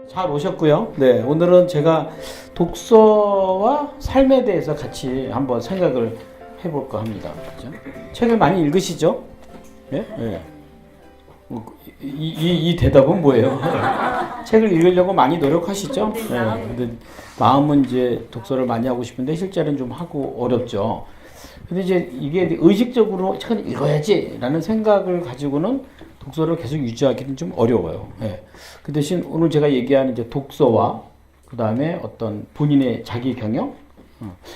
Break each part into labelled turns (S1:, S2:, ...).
S1: 잘 오셨고요. 네, 오늘은 제가 독서와 삶에 대해서 같이 한번 생각을 해볼까 합니다. 그죠? 책을 많이 읽으시죠? 예? 네? 이 대답은 뭐예요? 책을 읽으려고 많이 노력하시죠? 네. 근데 마음은 이제 독서를 많이 하고 싶은데 실제로는 좀 하고 어렵죠. 근데 이제 이게 의식적으로 책을 읽어야지라는 생각을 가지고는 독서를 계속 유지하기는 좀 어려워요. 예. 그 대신 오늘 제가 얘기하는 이제 독서와 그 다음에 어떤 본인의 자기 경영,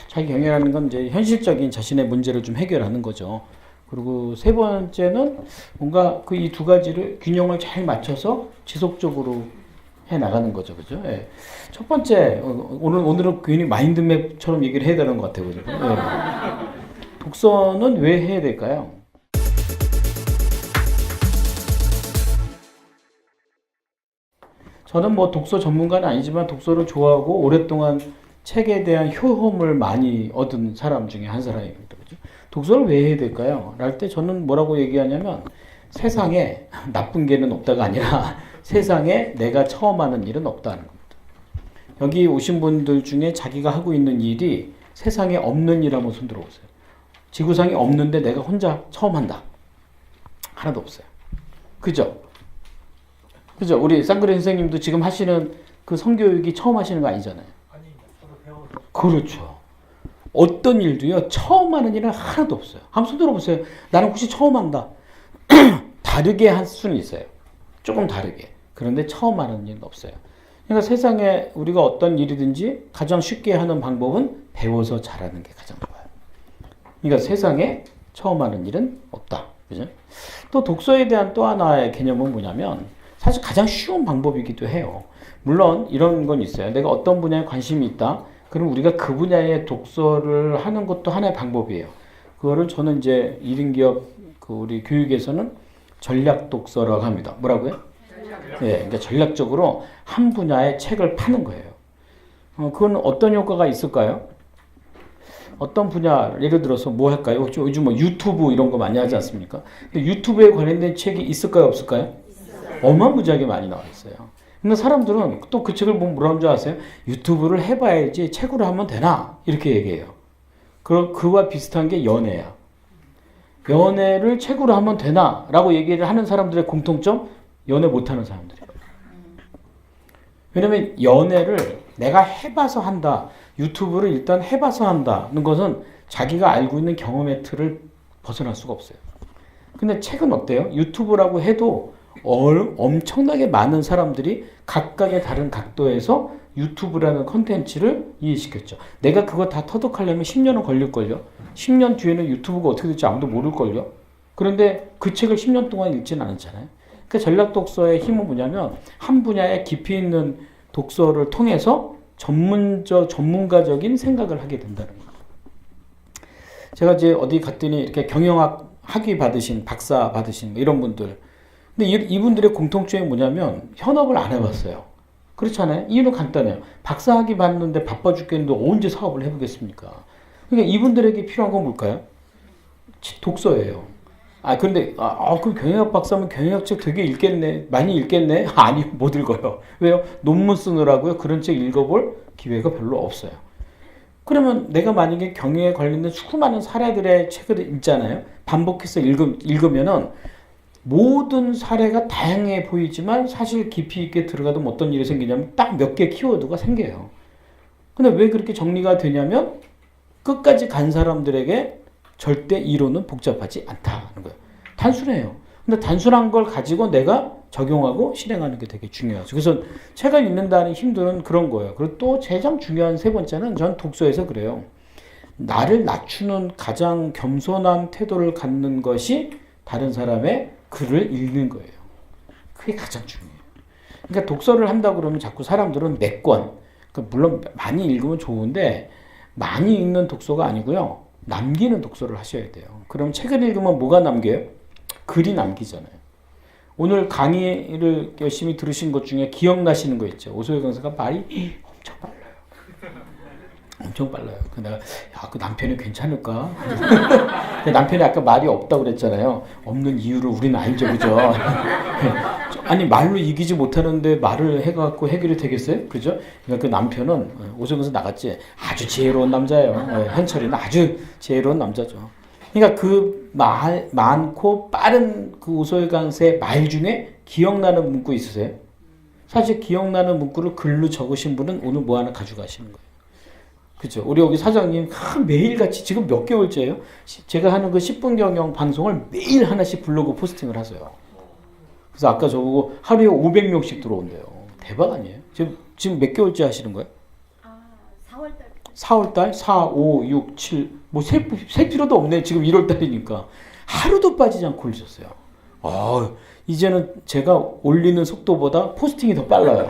S1: 자기 경영이라는 건 이제 현실적인 자신의 문제를 좀 해결하는 거죠. 그리고 세 번째는 뭔가 그 이 두 가지를 균형을 잘 맞춰서 지속적으로 해 나가는 거죠, 그죠? 예. 첫 번째 오늘은 괜히 마인드맵처럼 얘기를 해야 되는 것 같아요, 그죠? 예. 독서는 왜 해야 될까요? 저는 뭐 독서 전문가는 아니지만 독서를 좋아하고 오랫동안 책에 대한 효험을 많이 얻은 사람 중에 한 사람입니다. 그죠? 독서를 왜 해야 될까요? 랄 때 저는 뭐라고 얘기하냐면 세상에 나쁜 게는 없다가 아니라 세상에 내가 처음 하는 일은 없다는 겁니다. 여기 오신 분들 중에 자기가 하고 있는 일이 세상에 없는 일 한번 손 들어보세요. 지구상에 없는데 내가 혼자 처음 한다. 하나도 없어요. 그죠? 그죠? 우리 쌍그레 선생님도 지금 하시는 그 성교육이 처음 하시는 거 아니잖아요.
S2: 아니, 저도 배워서.
S1: 그렇죠. 어떤 일도요, 처음 하는 일은 하나도 없어요. 한번 손 들어보세요. 나는 혹시 처음 한다. 다르게 할 수는 있어요. 조금 다르게. 그런데 처음 하는 일은 없어요. 그러니까 세상에 우리가 어떤 일이든지 가장 쉽게 하는 방법은 배워서 잘하는 게 가장 좋아요. 그러니까 세상에 처음 하는 일은 없다. 그죠? 또 독서에 대한 또 하나의 개념은 뭐냐면 사실 가장 쉬운 방법이기도 해요. 물론 이런 건 있어요. 내가 어떤 분야에 관심이 있다. 그럼 우리가 그 분야의 독서를 하는 것도 하나의 방법이에요. 그거를 저는 이제 1인 기업 그 우리 교육에서는 전략 독서라고 합니다. 뭐라고요? 예, 그러니까 전략적으로 한 분야의 책을 파는 거예요. 그건 어떤 효과가 있을까요? 어떤 분야, 예를 들어서 뭐 할까요? 요즘 뭐 유튜브 이런 거 많이 하지 않습니까? 근데 유튜브에 관련된 책이 있을까요? 없을까요? 어마무지하게 많이 나와 있어요. 근데 사람들은 또 그 책을 보면 뭐라는 줄 아세요? 유튜브를 해봐야지 책으로 하면 되나? 이렇게 얘기해요. 그와 비슷한 게 연애야. 연애를 책으로 하면 되나? 라고 얘기를 하는 사람들의 공통점? 연애 못하는 사람들이에요. 왜냐면 연애를 내가 해봐서 한다. 유튜브를 일단 해봐서 한다는 것은 자기가 알고 있는 경험의 틀을 벗어날 수가 없어요. 근데 책은 어때요? 유튜브라고 해도 엄청나게 많은 사람들이 각각의 다른 각도에서 유튜브라는 컨텐츠를 이해시켰죠. 내가 그거 다 터득하려면 10년은 걸릴걸요. 10년 뒤에는 유튜브가 어떻게 될지 아무도 모를걸요. 그런데 그 책을 10년 동안 읽지는 않았잖아요. 그러니까 전략 독서의 힘은 뭐냐면 한 분야에 깊이 있는 독서를 통해서 전문가적인 생각을 하게 된다는 거예요. 제가 이제 어디 갔더니 이렇게 경영학 학위 받으신, 박사 받으신 이런 분들. 근데 이분들의 공통점이 뭐냐면 현업을 안 해봤어요. 그렇잖아요. 이유는 간단해요. 박사 학위 받는데 바빠 죽겠는데 언제 사업을 해보겠습니까? 그러니까 이분들에게 필요한 건 뭘까요? 독서예요. 근데, 그럼 경영학 박사면 경영학 책 되게 읽겠네. 많이 읽겠네? 아니, 못 읽어요. 왜요? 논문 쓰느라고요. 그런 책 읽어볼 기회가 별로 없어요. 그러면 내가 만약에 경영에 관련된 수많은 사례들의 책을 읽잖아요. 반복해서 읽으면은 모든 사례가 다양해 보이지만 사실 깊이 있게 들어가도 어떤 일이 생기냐면 딱 몇 개 키워드가 생겨요. 근데 왜 그렇게 정리가 되냐면 끝까지 간 사람들에게 절대 이론은 복잡하지 않다는 거예요. 단순해요. 근데 단순한 걸 가지고 내가 적용하고 실행하는 게 되게 중요하죠. 그래서 책을 읽는다는 힘든 그런 거예요. 그리고 또 가장 중요한 세 번째는 전 독서에서 그래요. 나를 낮추는 가장 겸손한 태도를 갖는 것이 다른 사람의 글을 읽는 거예요. 그게 가장 중요해요. 그러니까 독서를 한다 그러면 자꾸 사람들은 몇 권, 그러니까 물론 많이 읽으면 좋은데 많이 읽는 독서가 아니고요. 남기는 독서를 하셔야 돼요. 그럼 책을 읽으면 뭐가 남겨요? 글이 남기잖아요. 오늘 강의를 열심히 들으신 것 중에 기억나시는 거 있죠. 오소혜 강사가 말이 엄청 빨라요. 엄청 빨라요. 그 내가 야, 그 남편이 괜찮을까? 남편이 아까 말이 없다고 그랬잖아요. 없는 이유를 우리는 알죠, 그죠? 아니 말로 이기지 못하는데 말을 해갖고 해결이 되겠어요? 그죠? 그러니까 그 남편은 오정에서 나갔지. 아주 지혜로운 남자예요. 현철이는 아주 지혜로운 남자죠. 그러니까 그 많고 빠른 그 오소희 강사의 말 중에 기억나는 문구 있으세요? 사실 기억나는 문구를 글로 적으신 분은 오늘 뭐 하나 가져가시는 거예요. 그죠? 우리 여기 사장님 매일같이 지금 몇 개월째예요? 제가 하는 그 10분 경영 방송을 매일 하나씩 블로그 포스팅을 하세요. 그래서 아까 저보고 하루에 500명씩 들어온대요. 대박 아니에요? 지금 몇 개월째 하시는 거예요?
S2: 4월달.
S1: 4월달? 4, 5, 6, 7. 뭐 셀 필요도 없네. 지금 1월달이니까. 하루도 빠지지 않고 올리셨어요. 이제는 제가 올리는 속도보다 포스팅이 더 빨라요.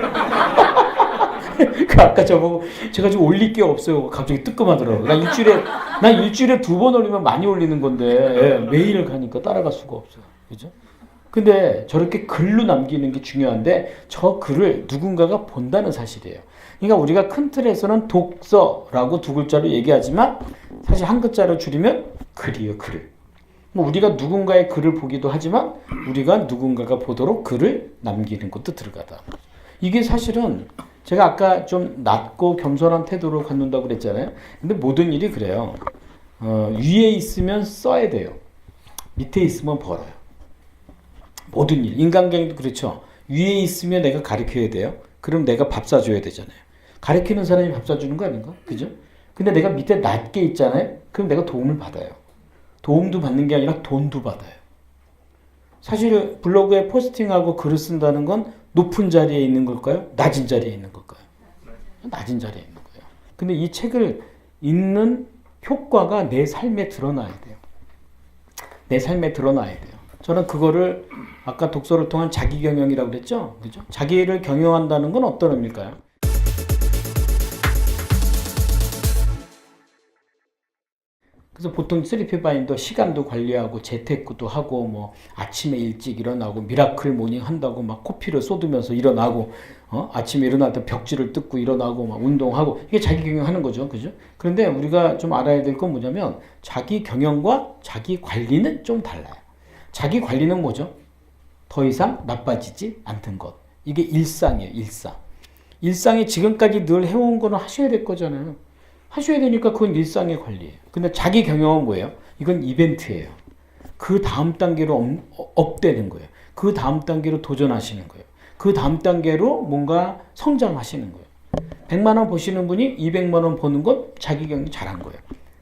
S1: 그 아까 저보고 제가 지금 올릴 게 없어요. 갑자기 뜨끔하더라고요. 난 일주일에 2번 올리면 많이 올리는 건데 매일 가니까 따라갈 수가 없어요. 그죠? 근데 저렇게 글로 남기는 게 중요한데 저 글을 누군가가 본다는 사실이에요. 그러니까 우리가 큰 틀에서는 독서라고 2글자로 얘기하지만 사실 한 글자로 줄이면 글이에요. 글. 뭐 우리가 누군가의 글을 보기도 하지만 우리가 누군가가 보도록 글을 남기는 것도 들어가다. 이게 사실은 제가 아까 좀 낮고 겸손한 태도로 갖는다고 그랬잖아요. 근데 모든 일이 그래요. 위에 있으면 써야 돼요. 밑에 있으면 벌어요. 모든 일. 인간관계도 그렇죠. 위에 있으면 내가 가르쳐야 돼요. 그럼 내가 밥 사줘야 되잖아요. 가르치는 사람이 밥 사주는 거 아닌가? 그죠? 근데 내가 밑에 낮게 있잖아요. 그럼 내가 도움을 받아요. 도움도 받는 게 아니라 돈도 받아요. 사실 블로그에 포스팅하고 글을 쓴다는 건 높은 자리에 있는 걸까요? 낮은 자리에 있는 걸까요? 낮은 자리에 있는 거예요. 근데 이 책을 읽는 효과가 내 삶에 드러나야 돼요. 내 삶에 드러나야 돼요. 저는 그거를 아까 독서를 통한 자기 경영이라고 그랬죠? 그죠? 자기를 경영한다는 건 어떤 의미일까요? 그래서 보통 3P 바인더 시간도 관리하고 재테크도 하고 뭐 아침에 일찍 일어나고 미라클 모닝 한다고 막 코피를 쏟으면서 일어나고 아침에 일어날 때 벽지를 뜯고 일어나고 막 운동하고 이게 자기 경영하는 거죠. 그죠? 그런데 우리가 좀 알아야 될 건 뭐냐면 자기 경영과 자기 관리는 좀 달라요. 자기 관리는 뭐죠? 더 이상 나빠지지 않는 것. 이게 일상이에요. 일상. 일상이 지금까지 늘 해온 거는 하셔야 될 거잖아요. 하셔야 되니까 그건 일상의 관리예요. 근데 자기 경영은 뭐예요? 이건 이벤트예요. 그 다음 단계로 업되는 거예요. 그 다음 단계로 도전하시는 거예요. 그 다음 단계로 뭔가 성장하시는 거예요. 100만 원 버시는 분이 200만 원 버는 건 자기 경영 잘한 거예요.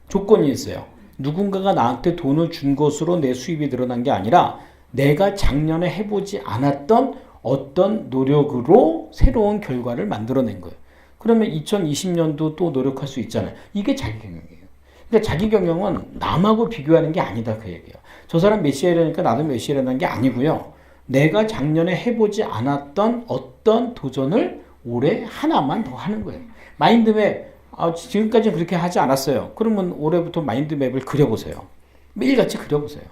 S1: 조건이 있어요. 누군가가 나한테 돈을 준 것으로 내 수입이 늘어난 게 아니라 내가 작년에 해보지 않았던 어떤 노력으로 새로운 결과를 만들어낸 거예요. 그러면 2020년도 또 노력할 수 있잖아요. 이게 자기 경영이에요. 그러니까 자기 경영은 남하고 비교하는 게 아니다 그 얘기예요. 저 사람 몇 시에 일하니까 나도 몇 시에 일하는 게 아니고요. 내가 작년에 해보지 않았던 어떤 도전을 올해 하나만 더 하는 거예요. 마인드맵 지금까지는 그렇게 하지 않았어요. 그러면 올해부터 마인드맵을 그려보세요. 매일같이 그려보세요.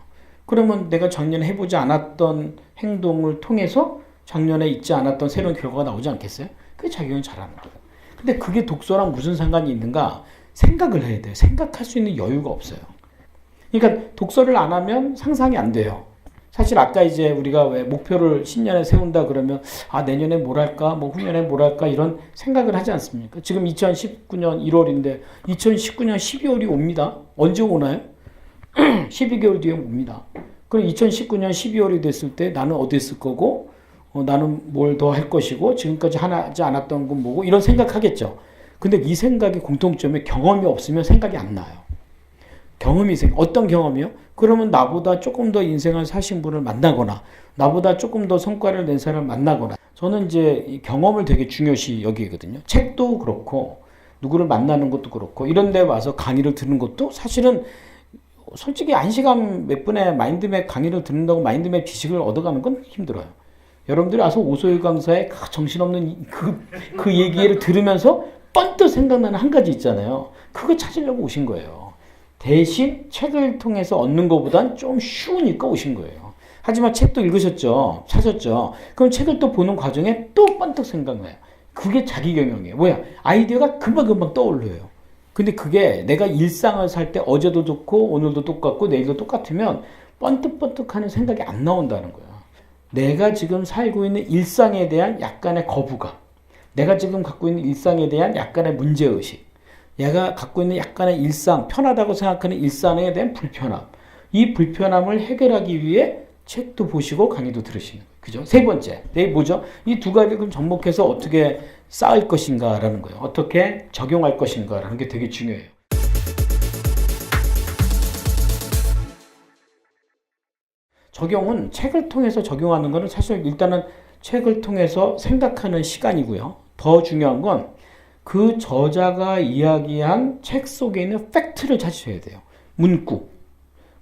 S1: 그러면 내가 작년에 해보지 않았던 행동을 통해서 작년에 있지 않았던 새로운 결과가 나오지 않겠어요? 그게 자기 경영 잘하는 거예요. 근데 그게 독서랑 무슨 상관이 있는가? 생각을 해야 돼요. 생각할 수 있는 여유가 없어요. 그러니까 독서를 안 하면 상상이 안 돼요. 사실 아까 이제 우리가 왜 목표를 신년에 세운다 그러면 내년에 뭘 할까? 뭐 후년에 뭘 할까? 이런 생각을 하지 않습니까? 지금 2019년 1월인데 2019년 12월이 옵니다. 언제 오나요? 12개월 뒤에 옵니다. 그럼 2019년 12월이 됐을 때 나는 어디 있을 거고 나는 뭘 더 할 것이고 지금까지 하지 않았던 건 뭐고 이런 생각하겠죠. 근데 이 생각의 공통점이 경험이 없으면 생각이 안 나요. 어떤 경험이요? 그러면 나보다 조금 더 인생을 사신 분을 만나거나 나보다 조금 더 성과를 낸 사람을 만나거나 저는 이제 이 경험을 되게 중요시 여기거든요. 책도 그렇고 누구를 만나는 것도 그렇고 이런 데 와서 강의를 듣는 것도 사실은 솔직히 1시간 몇 분의 마인드맵 강의를 듣는다고 마인드맵 지식을 얻어가는 건 힘들어요. 여러분들이 와서 오소희 강사의 정신없는 그 얘기를 들으면서 번뜩 생각나는 한 가지 있잖아요. 그거 찾으려고 오신 거예요. 대신 책을 통해서 얻는 것보단 좀 쉬우니까 오신 거예요. 하지만 책도 읽으셨죠? 사셨죠? 그럼 책을 또 보는 과정에 또 번뜩 생각나요. 그게 자기 경영이에요. 뭐야? 아이디어가 금방금방 떠올려요. 근데 그게 내가 일상을 살 때 어제도 좋고 오늘도 똑같고 내일도 똑같으면 번뜩번뜩하는 생각이 안 나온다는 거야. 내가 지금 살고 있는 일상에 대한 약간의 거부감, 내가 지금 갖고 있는 일상에 대한 약간의 문제의식, 내가 갖고 있는 약간의 일상, 편하다고 생각하는 일상에 대한 불편함, 이 불편함을 해결하기 위해 책도 보시고 강의도 들으시는 거예요. 그죠? 세 번째, 뭐죠? 이 두 가지를 접목해서 어떻게 쌓을 것인가라는 거예요. 어떻게 적용할 것인가라는 게 되게 중요해요. 적용은 책을 통해서 적용하는 거는 사실 일단은 책을 통해서 생각하는 시간이고요. 더 중요한 건 그 저자가 이야기한 책 속에 있는 팩트를 찾으셔야 돼요.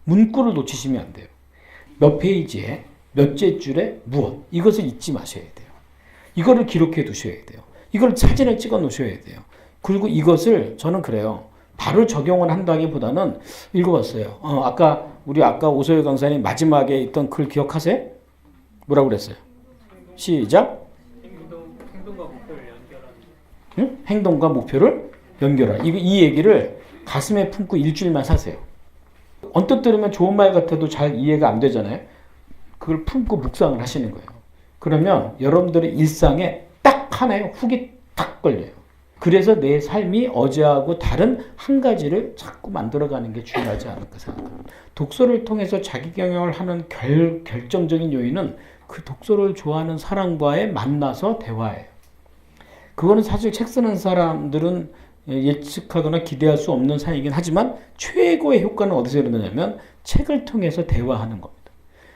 S1: 문구를 놓치시면 안 돼요. 몇 페이지에 몇째 줄에 무엇, 이것을 잊지 마셔야 돼요. 이거를 기록해 두셔야 돼요. 이걸 사진을 찍어 놓으셔야 돼요. 그리고 이것을 저는 그래요. 바로 적용을 한다기보다는 읽어봤어요. 아까 오소열 강사님 마지막에 있던 글 기억하세요? 뭐라고 그랬어요? 시작.
S3: 행동과 목표를 연결하는.
S1: 응? 행동과 목표를 연결하는. 이 얘기를 가슴에 품고 일주일만 사세요. 언뜻 들으면 좋은 말 같아도 잘 이해가 안 되잖아요. 그걸 품고 묵상을 하시는 거예요. 그러면 여러분들의 일상에 딱 하나의 훅이 딱 걸려요. 그래서 내 삶이 어제하고 다른 한 가지를 자꾸 만들어가는 게 중요하지 않을까 생각합니다. 독서를 통해서 자기 경영을 하는 결정적인 요인은 그 독서를 좋아하는 사람과의 만나서 대화예요. 그거는 사실 책 쓰는 사람들은 예측하거나 기대할 수 없는 사이긴 하지만 최고의 효과는 어디서 일어나냐면 책을 통해서 대화하는 겁니다.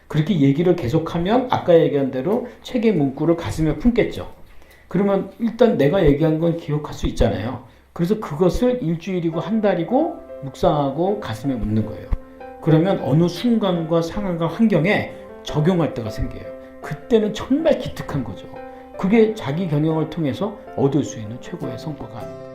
S1: 그렇게 얘기를 계속하면 아까 얘기한 대로 책의 문구를 가슴에 품겠죠. 그러면 일단 내가 얘기한 건 기억할 수 있잖아요. 그래서 그것을 일주일이고 한 달이고 묵상하고 가슴에 묻는 거예요. 그러면 어느 순간과 상황과 환경에 적용할 때가 생겨요. 그때는 정말 기특한 거죠. 그게 자기 경영을 통해서 얻을 수 있는 최고의 성과가 아닙니다.